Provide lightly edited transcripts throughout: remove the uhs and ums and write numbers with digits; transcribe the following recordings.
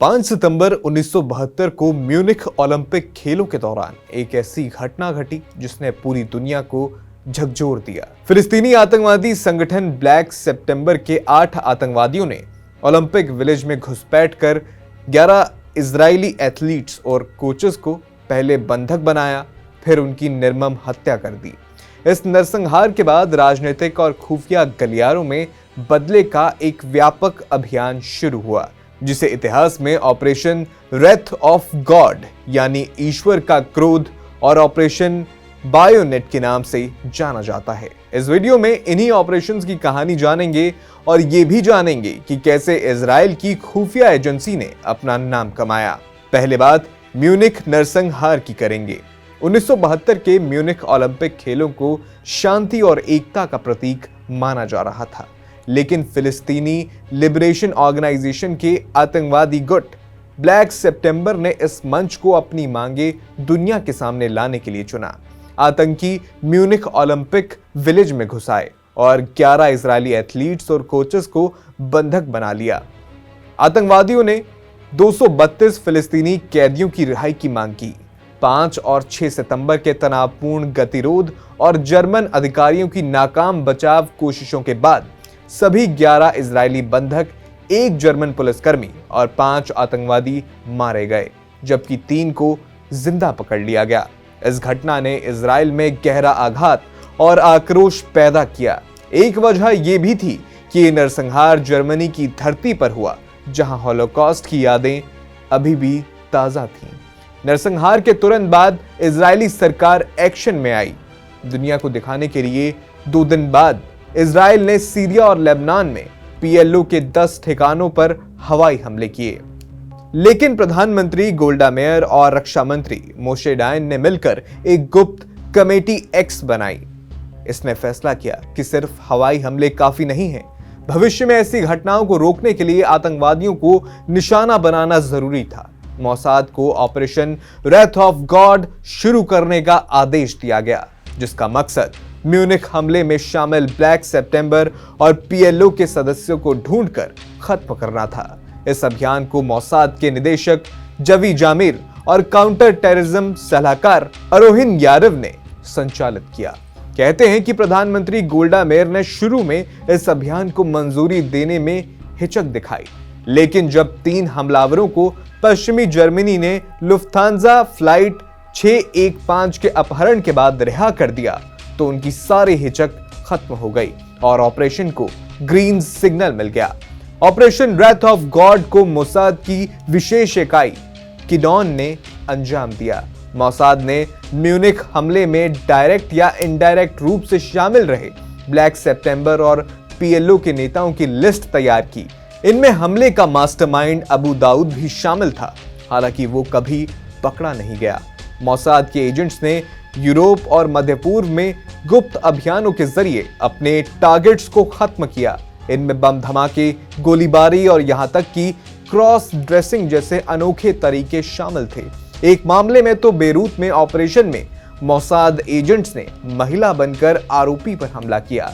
5 सितंबर 1972 को Munich Olympic खेलों के दौरान एक ऐसी घटना घटी जिसने पूरी दुनिया को झकझोर दिया। फिलिस्तीनी आतंकवादी संगठन ब्लैक सितंबर के 8 आतंकवादियों ने ओलंपिक विलेज में घुसपैठ कर 11 इजरायली एथलीट्स और कोचेस को पहले बंधक बनाया, फिर उनकी निर्मम हत्या कर दी। इस नरसंहार के बाद राजनीतिक और खुफिया गलियारों में बदले का एक व्यापक अभियान शुरू हुआ, जिसे इतिहास में ऑपरेशन रेथ ऑफ गॉड यानी ईश्वर का क्रोध और ऑपरेशन बायोनेट के नाम से जाना जाता है। इस वीडियो में इन्हीं ऑपरेशंस की कहानी जानेंगे और ये भी जानेंगे कि कैसे इजराइल की खुफिया एजेंसी ने अपना नाम कमाया। पहले बात म्यूनिख नरसंहार की करेंगे। 1972 के म्यूनिख ओलंपिक खेलों को शांति और एकता का प्रतीक माना जा रहा था, लेकिन फिलिस्तीनी लिबरेशन ऑर्गेनाइजेशन के आतंकवादी गुट ब्लैक सितंबर ने इस मंच को अपनी मांगे दुनिया के सामने लाने के लिए चुना। आतंकी म्यूनिख ओलंपिक विलेज में घुसाए और 11 इजरायली एथलीट्स और कोचेस को बंधक बना लिया। आतंकवादियों ने 232 फिलिस्तीनी कैदियों की रिहाई की मांग की। 5 और 6 सितंबर के तनावपूर्ण गतिरोध और जर्मन अधिकारियों की नाकाम बचाव कोशिशों के बाद सभी 11 इजरायली बंधक, 1 जर्मन पुलिसकर्मी और 5 आतंकवादी मारे गए, जबकि 3 को जिंदा पकड़ लिया गया। इस घटना ने इजराइल में गहरा आघात और आक्रोश पैदा किया। एक वजह यह भी थी कि ये नरसंहार जर्मनी की धरती पर हुआ, जहां हॉलोकॉस्ट की यादें अभी भी ताजा थीं। नरसंहार के तुरंत बाद इजरायली सरकार एक्शन में आई। दुनिया को दिखाने के लिए 2 दिन बाद इजराइल ने सीरिया और लेबनान में पीएलओ के 10 ठिकानों पर हवाई हमले किए, लेकिन प्रधानमंत्री गोल्डा मेयर और रक्षा मंत्री मोशे डायन ने मिलकर एक गुप्त कमेटी एक्स बनाई। इसने फैसला किया कि सिर्फ हवाई हमले काफी नहीं है, भविष्य में ऐसी घटनाओं को रोकने के लिए आतंकवादियों को निशाना बनाना जरूरी था। मोसाद को ऑपरेशन रेथ ऑफ गॉड शुरू करने का आदेश दिया गया, जिसका मकसद म्यूनिख हमले में शामिल ब्लैक सितंबर और पीएलओ के सदस्यों को ढूंढकर खत्म करना था। इस अभियान को मोसाद के निदेशक जवी जामिर और काउंटर टेररिज्म सलाहकार अरोहिन यारव ने संचालित किया। कहते हैं कि प्रधानमंत्री गोल्डा मेयर ने शुरू में इस अभियान को मंजूरी देने में हिचक दिखाई, लेकिन जब 3 हमलावरों को पश्चिमी जर्मनी ने लुफ्थांजा फ्लाइट 615 के अपहरण के बाद रिहा कर दिया, तो उनकी सारी हिचक खत्म हो गई और ऑपरेशन को ग्रीन सिग्नल मिल गया। ऑपरेशन रेथ ऑफ गॉड को मोसाद की विशेष इकाई किडॉन ने अंजाम दिया। मोसाद ने म्यूनिख हमले में डायरेक्ट या इनडायरेक्ट रूप से शामिल रहे ब्लैक सितंबर और पीएलओ के नेताओं की लिस्ट तैयार की। इनमें हमले का मास्टरमाइंड अबू दाऊद भी शामिल था, हालांकि वो कभी पकड़ा नहीं गया। मोसाद के एजेंट्स ने यूरोप और मध्य पूर्व में गुप्त अभियानों के जरिए अपने टारगेट्स को खत्म किया। इनमें बम धमाके, गोलीबारी और यहां तक कि क्रॉस ड्रेसिंग जैसे अनोखे तरीके शामिल थे। एक मामले में तो बेरूत में ऑपरेशन में मोसाद एजेंट्स ने महिला बनकर आरोपी पर हमला किया।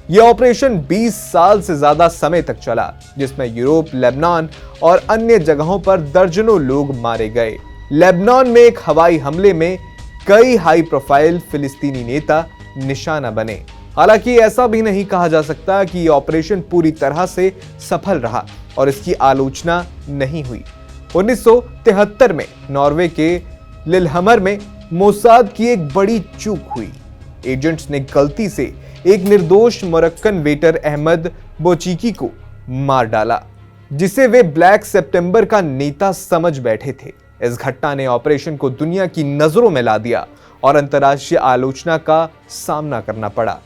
यह ऑपरेशन 20 साल से ज्यादा समय तक चला, जिसमें यूरोप, लेबनान और अन्य जगहों पर दर्जनों लोग मारे गए। लेबनान में एक हवाई हमले में कई हाई प्रोफाइल फिलिस्तीनी नेता निशाना बने। हालांकि ऐसा भी नहीं कहा जा सकता कि यह ऑपरेशन पूरी तरह से सफल रहा और इसकी आलोचना नहीं हुई। 1973 में नॉर्वे के लिलहमर में मोसाद की एक बड़ी चूक हुई। एजेंट्स ने गलती से एक निर्दोष मोरक्कन वेटर अहमद बोचीकी को मार डाला, जिसे वे ब्लैक सितंबर का नेता समझ बैठे थे। इस घटना ने ऑपरेशन को दुनिया की नजरों में ला दिया और अंतर्राष्ट्रीय आलोचना का सामना करना पड़ा।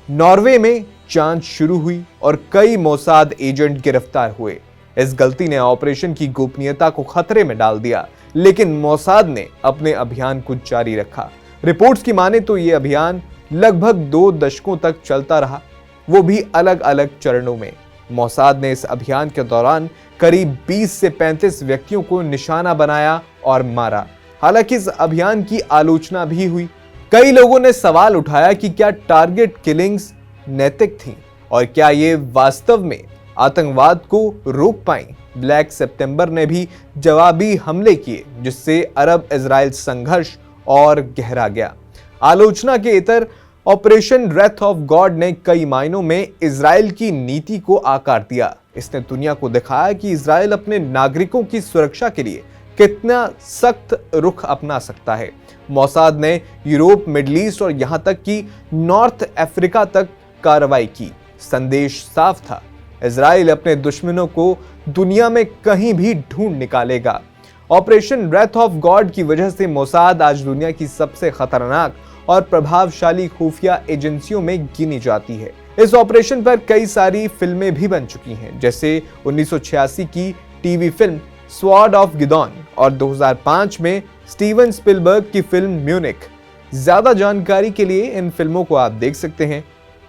नॉर्वे में जांच शुरू हुई और कई मोसाद एजेंट गिरफ्तार हुए। इस गलती ने ऑपरेशन की गोपनीयता को खतरे में डाल दिया, लेकिन मोसाद ने अपने अभियान को जारी रखा। रिपोर्ट्स की माने तो यह अभियान लगभग 2 दशकों तक चलता रहा, वो भी अलग अलग चरणों में। मोसाद ने इस अभियान के दौरान करीब 20 से 35 व्यक्तियों को निशाना बनाया और मारा। हालांकि इस अभियान की आलोचना भी हुई। कई लोगों ने सवाल उठाया कि क्या टारगेट किलिंग्स नैतिक थीं और क्या ये वास्तव में आतंकवाद को रोक पाई। ब्लैक सितंबर ने भी जवाबी हमले किए, जिससे अरब इजराइल संघर्ष और गहरा गया। आलोचना के इतर ऑपरेशन रेथ ऑफ गॉड ने कई मायनों में इजराइल की नीति को आकार दिया। इसने दुनिया को दिखाया कि इजराइल अपने नागरिकों की सुरक्षा के लिए कितना सख्त रुख अपना सकता है। मोसाद ने यूरोप, मिडिल ईस्ट और यहां तक कि नॉर्थ अफ्रीका तक कार्रवाई की। संदेश साफ था, इजराइल अपने दुश्मनों को दुनिया में कहीं भी ढूंढ निकालेगा। ऑपरेशन रेथ ऑफ गॉड की वजह से मोसाद आज दुनिया की सबसे खतरनाक और प्रभावशाली खुफिया एजेंसियों में गिनी जाती है। इस ऑपरेशन पर कई सारी फिल्में भी बन चुकी हैं, जैसे 1986 की TV film sword of Gideon और 2005 में स्टीवन स्पिलबर्ग की फिल्म म्यूनिख। ज्यादा जानकारी के लिए इन फिल्मों को आप देख सकते हैं।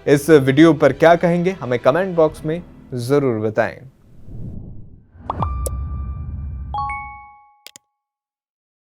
इस वीडियो पर क्या कहेंगे हमें कमेंट बॉक्स में जरूर बताएं।